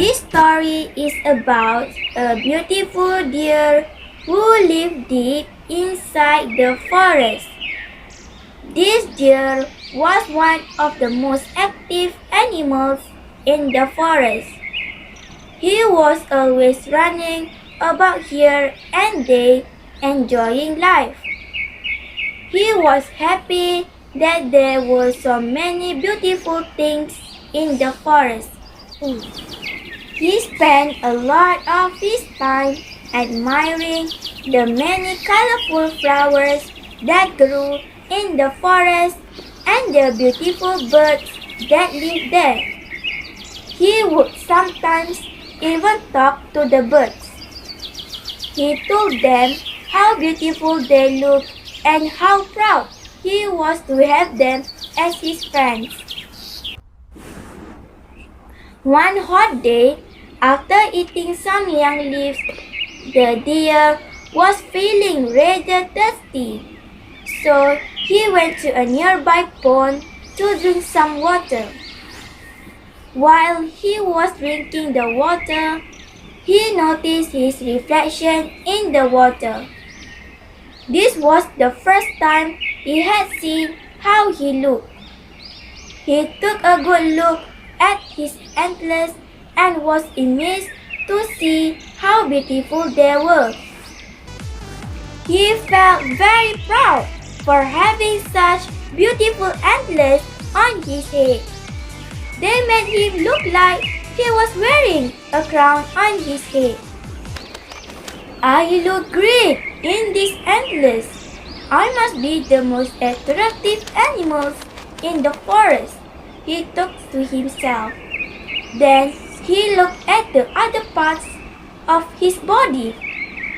This story is about a beautiful deer who lived deep inside the forest. This deer was one of the most active animals in the forest. He was always running about here and there, enjoying life. He was happy that there were so many beautiful things in the forest. He spent a lot of his time admiring the many colorful flowers that grew in the forest and the beautiful birds that lived there. He would sometimes even talk to the birds. He told them how beautiful they looked and how proud he was to have them as his friends. One hot day, after eating some young leaves, the deer was feeling rather thirsty. So he went to a nearby pond to drink some water. While he was drinking the water, he noticed his reflection in the water. This was the first time he had seen how he looked. He took a good look at his antlers and was amazed to see how beautiful they were. He felt very proud for having such beautiful antlers on his head. They made him look like he was wearing a crown on his head. "I look great in these antlers. I must be the most attractive animals in the forest," he thought to himself. Then he looked at the other parts of his body.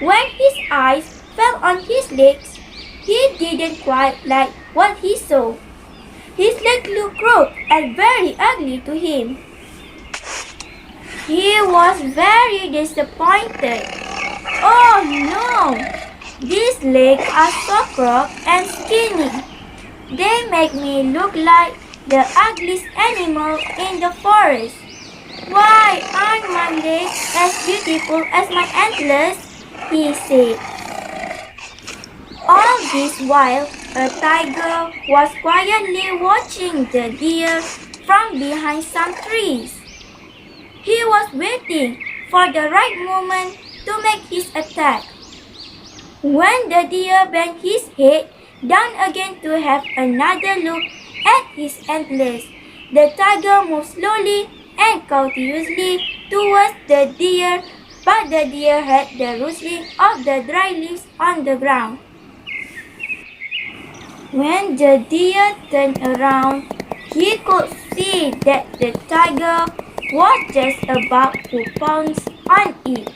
When his eyes fell on his legs, he didn't quite like what he saw. His legs looked crooked and very ugly to him. He was very disappointed. "Oh no! These legs are so crooked and skinny. They make me look like the ugliest animal in the forest. Why aren't my legs as beautiful as my antlers?" he said. All this while, a tiger was quietly watching the deer from behind some trees. He was waiting for the right moment to make his attack. When the deer bent his head down again to have another look at his antlers, the tiger moved slowly and cautiously towards the deer, but the deer heard the rustling of the dry leaves on the ground. When the deer turned around, he could see that the tiger was just about to pounce on it.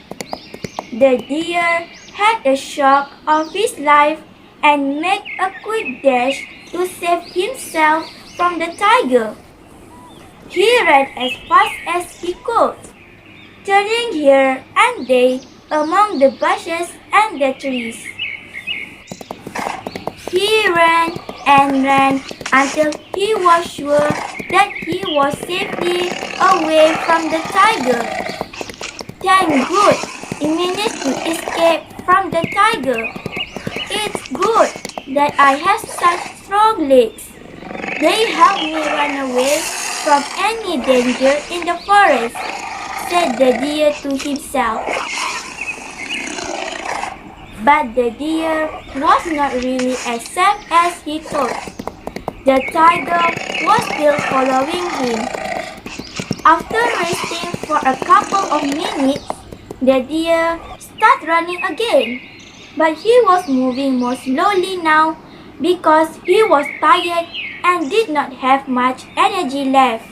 The deer had a shock of his life and made a quick dash to save himself from the tiger. He ran as fast as he could, turning here and there among the bushes and the trees. He ran and ran until he was sure that he was safely away from the tiger. Thank God, he managed to escape from the tiger. It's good that I have such strong legs. They help me run away from any danger in the forest, said the deer to himself. But the deer was not really as safe as he thought. The tiger was still following him. After resting for a couple of minutes, the deer started running again. But he was moving more slowly now because he was tired and did not have much energy left.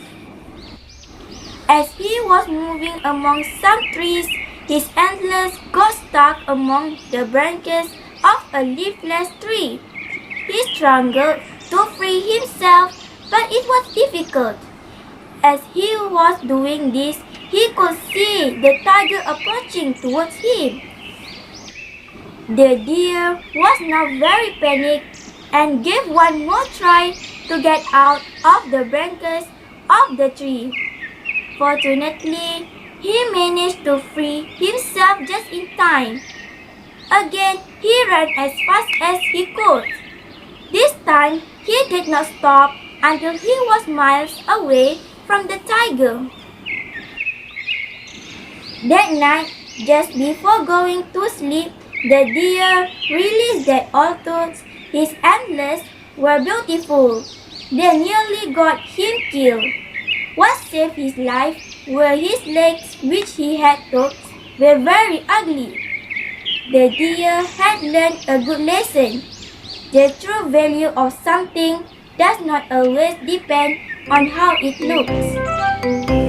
As he was moving among some trees, his antlers got stuck among the branches of a leafless tree. He struggled to free himself, but it was difficult. As he was doing this, he could see the tiger approaching towards him. The deer was now very panicked and gave one more try to get out of the branches of the tree. Fortunately, He managed to free himself just in time. Again, he ran as fast as he could. This time, he did not stop until he was miles away from the tiger. That night, just before going to sleep, the deer realized that although his antlers were beautiful, they nearly got him killed. What saved his life were his legs, which he had thought were very ugly. The deer had learned a good lesson. The true value of something does not always depend on how it looks.